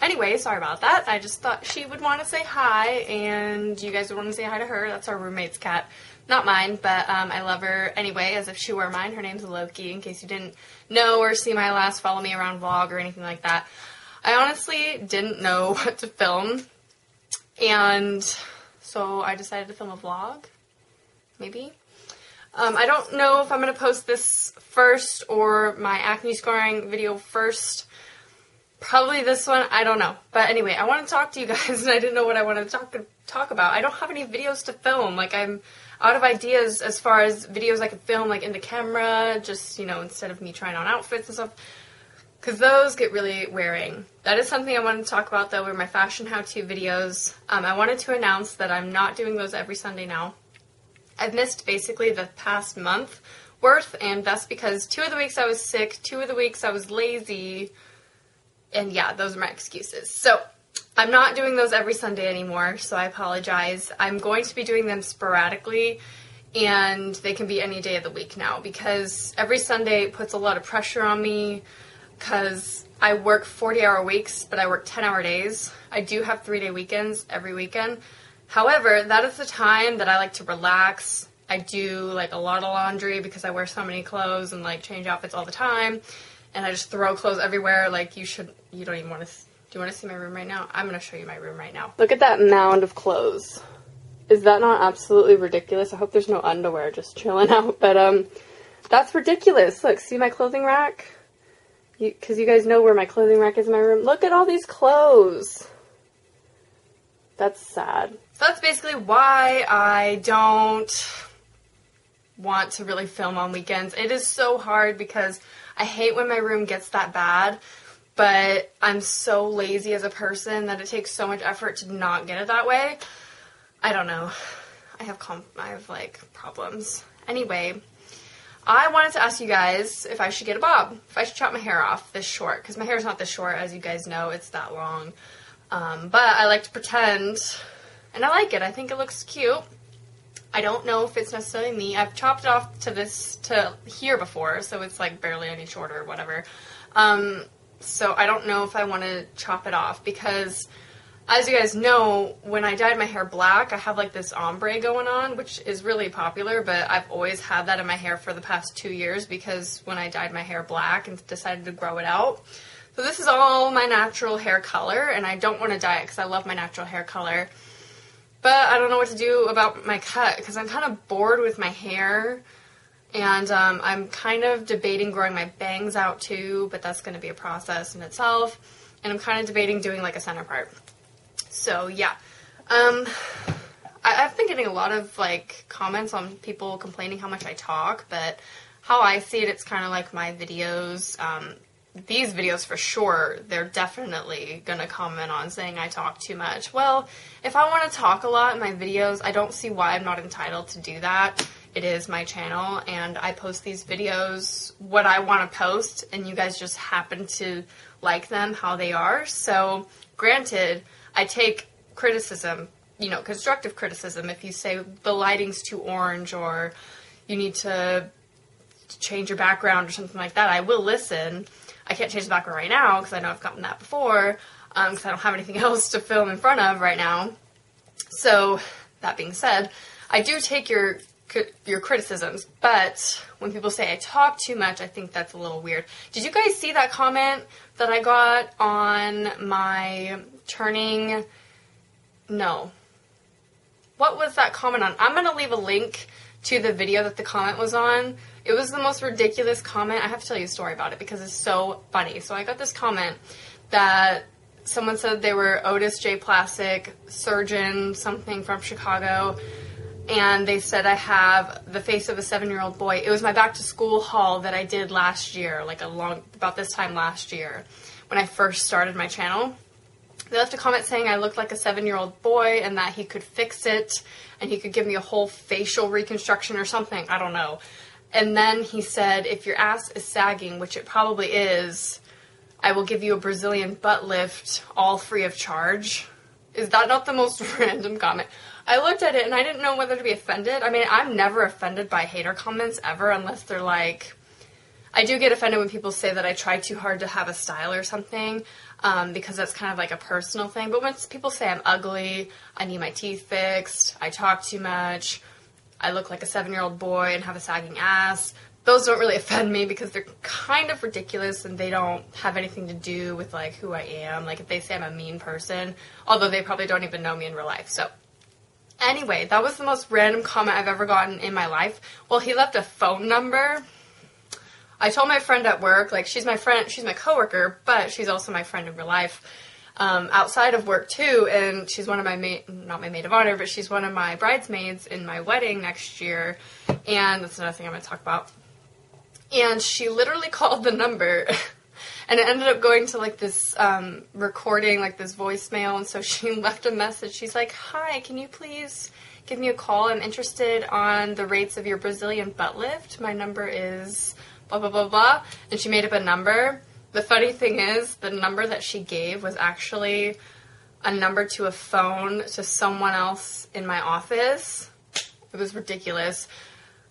anyway, sorry about that. I just thought she would want to say hi, and you guys would want to say hi to her. That's our roommate's cat. Not mine, but I love her anyway, as if she were mine. Her name's Loki, in case you didn't know or see my last Follow Me Around vlog or anything like that. I honestly didn't know what to film, and so I decided to film a vlog, maybe. I don't know if I'm going to post this first or my acne scoring video first. Probably this one, I don't know. But anyway, I want to talk to you guys, and I didn't know what I wanted to talk about. I don't have any videos to film. Like, I'm out of ideas as far as videos I could film, like, into camera, just, you know, instead of me trying on outfits and stuff. Because those get really wearing. That is something I wanted to talk about, though, were my fashion how-to videos. I wanted to announce that I'm not doing those every Sunday now. I've missed basically the past month worth, and that's because 2 of the weeks I was sick, 2 of the weeks I was lazy, and yeah, those are my excuses. So, I'm not doing those every Sunday anymore, so I apologize. I'm going to be doing them sporadically, and they can be any day of the week now, because every Sunday puts a lot of pressure on me, because I work 40-hour weeks, but I work 10-hour days. I do have 3-day weekends every weekend. However, that is the time that I like to relax. I do, like, a lot of laundry because I wear so many clothes and, like, change outfits all the time. And I just throw clothes everywhere. Like, you don't even want to, do you want to see my room right now? I'm going to show you my room right now. Look at that mound of clothes. Is that not absolutely ridiculous? I hope there's no underwear just chilling out. But, that's ridiculous. Look, see my clothing rack? Because you guys know where my clothing rack is in my room. Look at all these clothes. That's sad. So that's basically why I don't want to really film on weekends. It is so hard because I hate when my room gets that bad, but I'm so lazy as a person that it takes so much effort to not get it that way. I don't know. I have like problems. Anyway, I wanted to ask you guys if I should get a bob, if I should chop my hair off this short, because my hair is not this short, as you guys know, it's that long. But I like to pretend, and I like it. I think it looks cute. I don't know if it's necessarily me. I've chopped it off to here before, so it's like barely any shorter or whatever. So I don't know if I want to chop it off because, as you guys know, when I dyed my hair black, I have like this ombre going on, which is really popular, but I've always had that in my hair for the past 2 years because when I dyed my hair black and decided to grow it out. So this is all my natural hair color, and I don't want to dye it because I love my natural hair color. But I don't know what to do about my cut because I'm kind of bored with my hair, and I'm kind of debating growing my bangs out too, but that's going to be a process in itself. And I'm kind of debating doing like a center part. So yeah, I've been getting a lot of like comments on people complaining how much I talk, but how I see it, it's kind of like my videos. These videos for sure, they're definitely going to comment on saying I talk too much. Well, if I want to talk a lot in my videos, I don't see why I'm not entitled to do that. It is my channel, and I post these videos what I want to post, and you guys just happen to like them how they are. So, granted, I take criticism, you know, constructive criticism. If you say the lighting's too orange or you need to change your background or something like that, I will listen. I can't change the background right now because I know I've gotten that before because I don't have anything else to film in front of right now. So, that being said, I do take your criticisms, but when people say I talk too much, I think that's a little weird. Did you guys see that comment that I got on my No. What was that comment on? I'm going to leave a link to the video that the comment was on. It was the most ridiculous comment. I have to tell you a story about it because it's so funny. So I got this comment that someone said they were Otis J. Plastic, surgeon, something from Chicago, and they said I have the face of a 7-year-old boy. It was my back to school haul that I did last year, like about this time last year when I first started my channel. They left a comment saying I looked like a 7-year-old boy and that he could fix it and he could give me a whole facial reconstruction or something. I don't know. And then he said, if your ass is sagging, which it probably is, I will give you a Brazilian butt lift all free of charge. Is that not the most random comment? I looked at it and I didn't know whether to be offended. I mean, I'm never offended by hater comments ever unless they're like, I do get offended when people say that I try too hard to have a style or something, because that's kind of like a personal thing. But when people say I'm ugly, I need my teeth fixed, I talk too much, I look like a 7-year-old boy and have a sagging ass, those don't really offend me because they're kind of ridiculous and they don't have anything to do with, like, who I am. Like, if they say I'm a mean person, although they probably don't even know me in real life. So, anyway, that was the most random comment I've ever gotten in my life. Well, he left a phone number. I told my friend at work, like, she's my friend, she's my coworker, but she's also my friend in real life, outside of work too, and she's one of my not my maid of honor, but she's one of my bridesmaids in my wedding next year, and that's another thing I'm going to talk about. And she literally called the number, and it ended up going to, like, this recording, like, this voicemail, and so she left a message. She's like, "Hi, can you please give me a call? I'm interested on the rates of your Brazilian butt lift. My number is blah, blah, blah, blah." And she made up a number. The funny thing is, the number that she gave was actually a number to a phone to someone else in my office. It was ridiculous.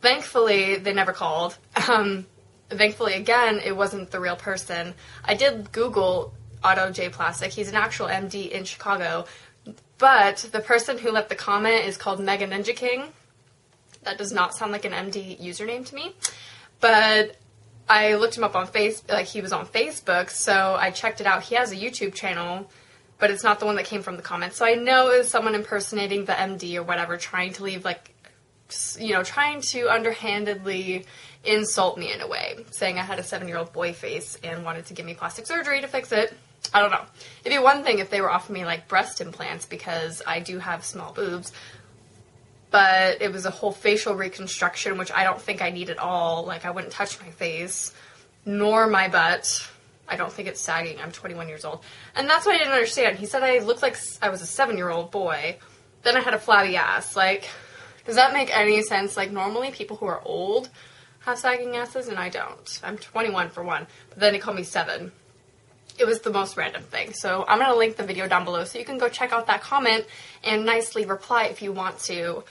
Thankfully, they never called. Thankfully, again, it wasn't the real person. I did Google Otto J. Plastic. He's an actual MD in Chicago. But the person who left the comment is called Mega Ninja King. That does not sound like an MD username to me. But I looked him up on he was on Facebook, so I checked it out. He has a YouTube channel, but it's not the one that came from the comments. So I know it was someone impersonating the MD or whatever, trying to leave, like, trying to underhandedly insult me in a way, saying I had a 7-year-old boy face and wanted to give me plastic surgery to fix it. I don't know. It'd be one thing if they were offering me, like, breast implants, because I do have small boobs, but it was a whole facial reconstruction, which I don't think I need at all. Like, I wouldn't touch my face, nor my butt. I don't think it's sagging. I'm 21 years old. And that's what I didn't understand. He said I looked like I was a 7-year-old boy. Then I had a flabby ass. Like, does that make any sense? Like, normally people who are old have sagging asses, and I don't. I'm 21 for one. But then he called me 7. It was the most random thing. So I'm going to link the video down below so you can go check out that comment and nicely reply if you want to.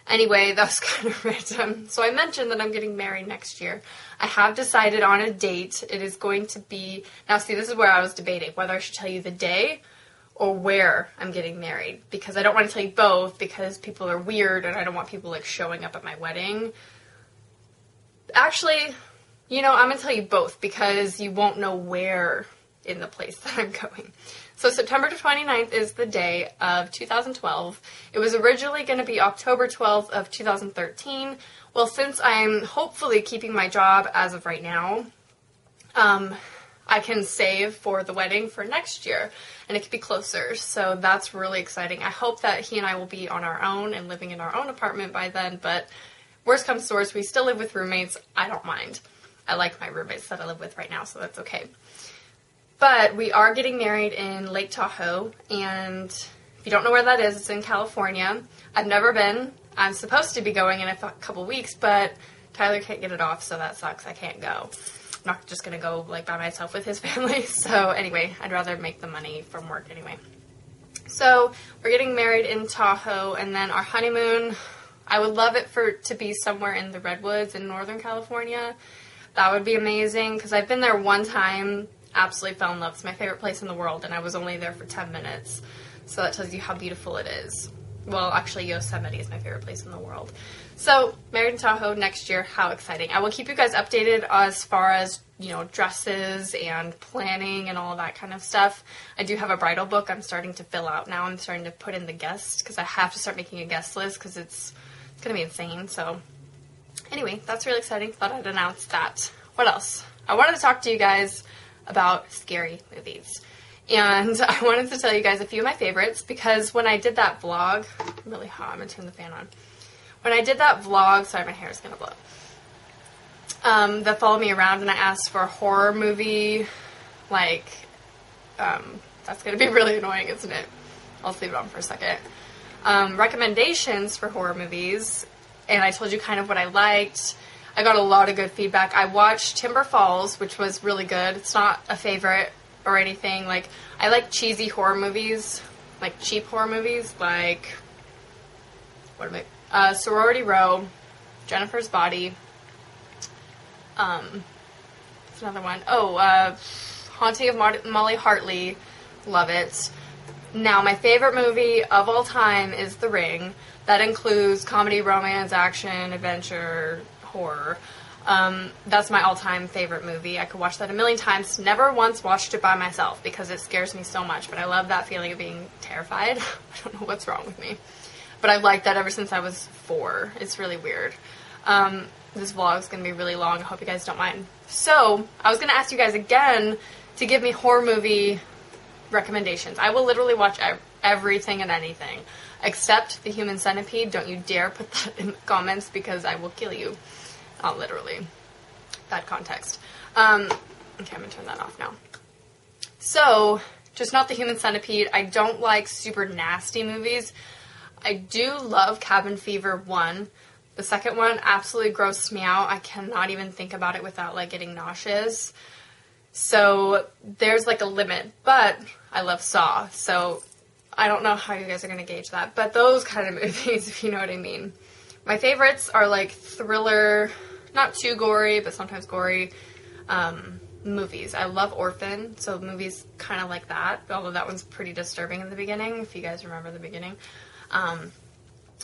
Anyway, that was kind of random. So I mentioned that I'm getting married next year. I have decided on a date. It is going to be... Now, see, this is where I was debating whether I should tell you the day or where I'm getting married, because I don't want to tell you both because people are weird and I don't want people, like, showing up at my wedding. Actually, I'm going to tell you both because you won't know where in the place that I'm going. So September 29th is the day of 2012. It was originally going to be October 12th of 2013. Well, since I'm hopefully keeping my job as of right now, I can save for the wedding for next year, and it could be closer, so that's really exciting. I hope that he and I will be on our own and living in our own apartment by then, but worst comes to worst, we still live with roommates. I don't mind. I like my roommates that I live with right now, so that's okay. But we are getting married in Lake Tahoe, and if you don't know where that is, it's in California. I've never been. I'm supposed to be going in a couple weeks, but Tyler can't get it off, so that sucks. I can't go. I'm not just going to go, like, by myself with his family. So anyway, I'd rather make the money from work anyway. So we're getting married in Tahoe, and then our honeymoon, I would love it to be somewhere in the Redwoods in Northern California. That would be amazing, because I've been there one time, absolutely fell in love. It's my favorite place in the world, and I was only there for 10 minutes. So that tells you how beautiful it is. Well, actually, Yosemite is my favorite place in the world. So, married in Tahoe next year. How exciting. I will keep you guys updated as far as, dresses and planning and all that kind of stuff. I do have a bridal book I'm starting to fill out now. I'm starting to put in the guests because I have to start making a guest list because it's going to be insane. So, anyway, that's really exciting. Thought I'd announce that. What else? I wanted to talk to you guys about scary movies. And I wanted to tell you guys a few of my favorites because when I did that vlog, I'm really hot, I'm going to turn the fan on. When I did that vlog, sorry, my hair is going to blow, that followed me around and I asked for a horror movie, that's going to be really annoying, isn't it? I'll just leave it on for a second. Recommendations for horror movies, and I told you kind of what I liked. I got a lot of good feedback. I watched Timber Falls, which was really good. It's not a favorite or anything. Like, I like cheesy horror movies, like cheap horror movies, like, Sorority Row, Jennifer's Body, another one? Oh, Haunting of Molly Hartley. Love it. Now, my favorite movie of all time is The Ring. That includes comedy, romance, action, adventure, horror. That's my all-time favorite movie. I could watch that a million times. Never once watched it by myself because it scares me so much. But I love that feeling of being terrified. I don't know what's wrong with me. But I've liked that ever since I was 4. It's really weird. This vlog's going to be really long. I hope you guys don't mind. So, I was going to ask you guys again to give me horror movie recommendations. I will literally watch everything and anything. Except The Human Centipede. Don't you dare put that in the comments because I will kill you. Not literally. Bad context. Okay, I'm going to turn that off now. So, just not The Human Centipede. I don't like super nasty movies. I do love Cabin Fever 1. The second one absolutely grossed me out. I cannot even think about it without, like, getting nauseous. So, there's, like, a limit. But I love Saw. So, I don't know how you guys are going to gauge that. But those kind of movies, if you know what I mean. My favorites are, like, thriller, not too gory, but sometimes gory, movies. I love Orphan, so movies kind of like that. Although that one's pretty disturbing in the beginning, if you guys remember the beginning.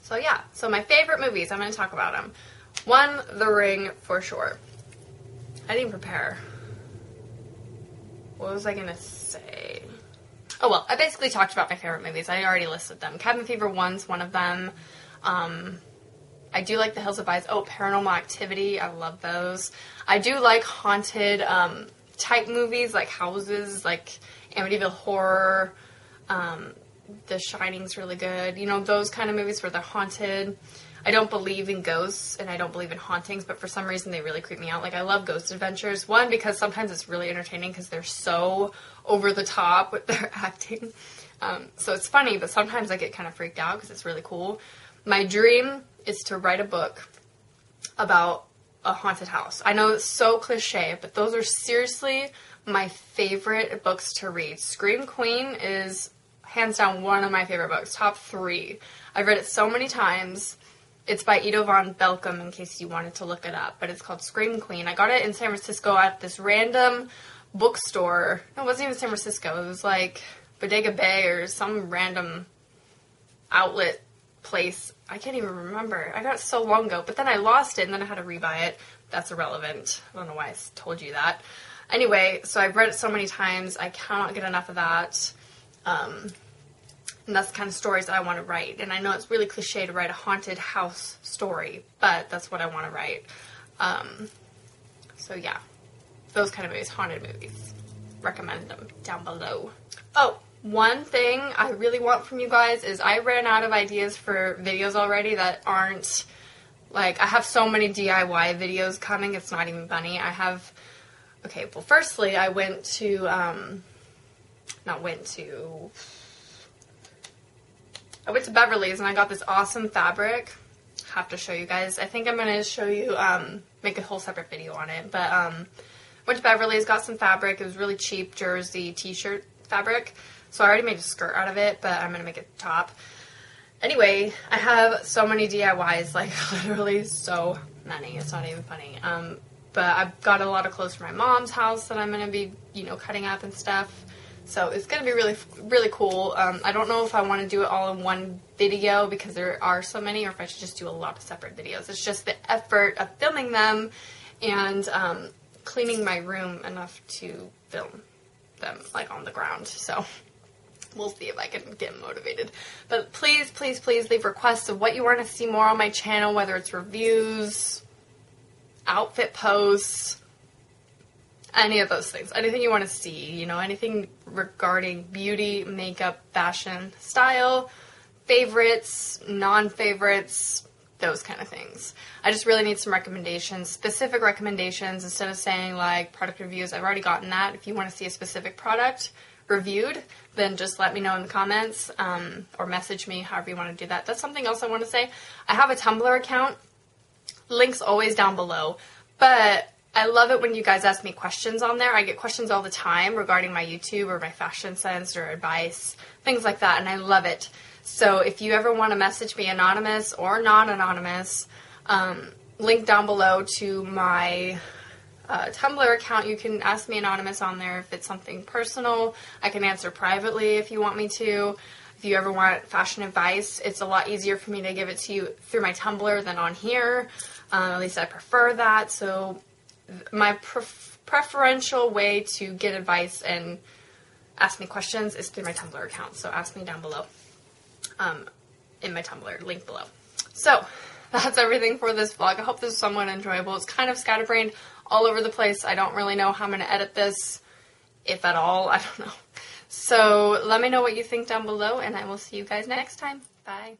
So yeah, so my favorite movies, I'm going to talk about them. 1, The Ring, for sure. I didn't prepare. What was I going to say? Oh well, I basically talked about my favorite movies. I already listed them. Cabin Fever 1's one of them. I do like The Hills Have Eyes. Oh, Paranormal Activity. I love those. I do like haunted type movies, like houses, like Amityville Horror. The Shining's really good. You know, those kind of movies where they're haunted. I don't believe in ghosts, and I don't believe in hauntings, but for some reason they really creep me out. Like, I love Ghost Adventures. 1, because sometimes it's really entertaining because they're so over the top with their acting. So it's funny, but sometimes I get kind of freaked out because it's really cool. My dream is to write a book about a haunted house. I know it's so cliche, but those are seriously my favorite books to read. Scream Queen is hands down one of my favorite books. Top 3. I've read it so many times. It's by Ido von Belcom, in case you wanted to look it up. But it's called Scream Queen. I got it in San Francisco at this random bookstore. No, it wasn't even San Francisco. It was like Bodega Bay or some random outlet place. I can't even remember. I got it so long ago. But then I lost it, and then I had to rebuy it. That's irrelevant. I don't know why I told you that. Anyway, so I've read it so many times. I cannot get enough of that. And that's the kind of stories that I want to write. And I know it's really cliche to write a haunted house story, but that's what I want to write. So yeah, those kind of movies, haunted movies. Recommend them down below. Oh, one thing I really want from you guys is I ran out of ideas for videos already that aren't, like, I have so many DIY videos coming, it's not even funny. Okay, well, firstly, I went to Beverly's and I got this awesome fabric. Have to show you guys. I think I'm going to show you, make a whole separate video on it. But, went to Beverly's, got some fabric. It was really cheap jersey t-shirt fabric. So I already made a skirt out of it, but I'm going to make a top. Anyway, I have so many DIYs, like literally so many. It's not even funny. But I've got a lot of clothes for my mom's house that I'm going to be, cutting up and stuff. So it's going to be really, really cool. I don't know if I want to do it all in one video because there are so many, or if I should just do a lot of separate videos. It's just the effort of filming them and cleaning my room enough to film them, like, on the ground. So we'll see if I can get motivated. But please, please, please leave requests of what you want to see more on my channel, whether it's reviews, outfit posts, any of those things. Anything you want to see, anything regarding beauty, makeup, fashion, style, favorites, non-favorites, those kind of things. I just really need some recommendations, specific recommendations, instead of saying, like, product reviews. I've already gotten that. If you want to see a specific product reviewed, then just let me know in the comments, or message me, however you want to do that. That's something else I want to say. I have a Tumblr account. Link's always down below. But I love it when you guys ask me questions on there. I get questions all the time regarding my YouTube or my fashion sense or advice, things like that, and I love it. So if you ever want to message me, anonymous or non-anonymous, link down below to my Tumblr account, you can ask me anonymous on there if it's something personal. I can answer privately if you want me to. If you ever want fashion advice, it's a lot easier for me to give it to you through my Tumblr than on here. At least I prefer that. So my preferential way to get advice and ask me questions is through my Tumblr account. So ask me down below in my Tumblr, link below. So that's everything for this vlog. I hope this is somewhat enjoyable. It's kind of scatterbrained all over the place. I don't really know how I'm going to edit this, if at all. I don't know. So let me know what you think down below, and I will see you guys next time. Bye.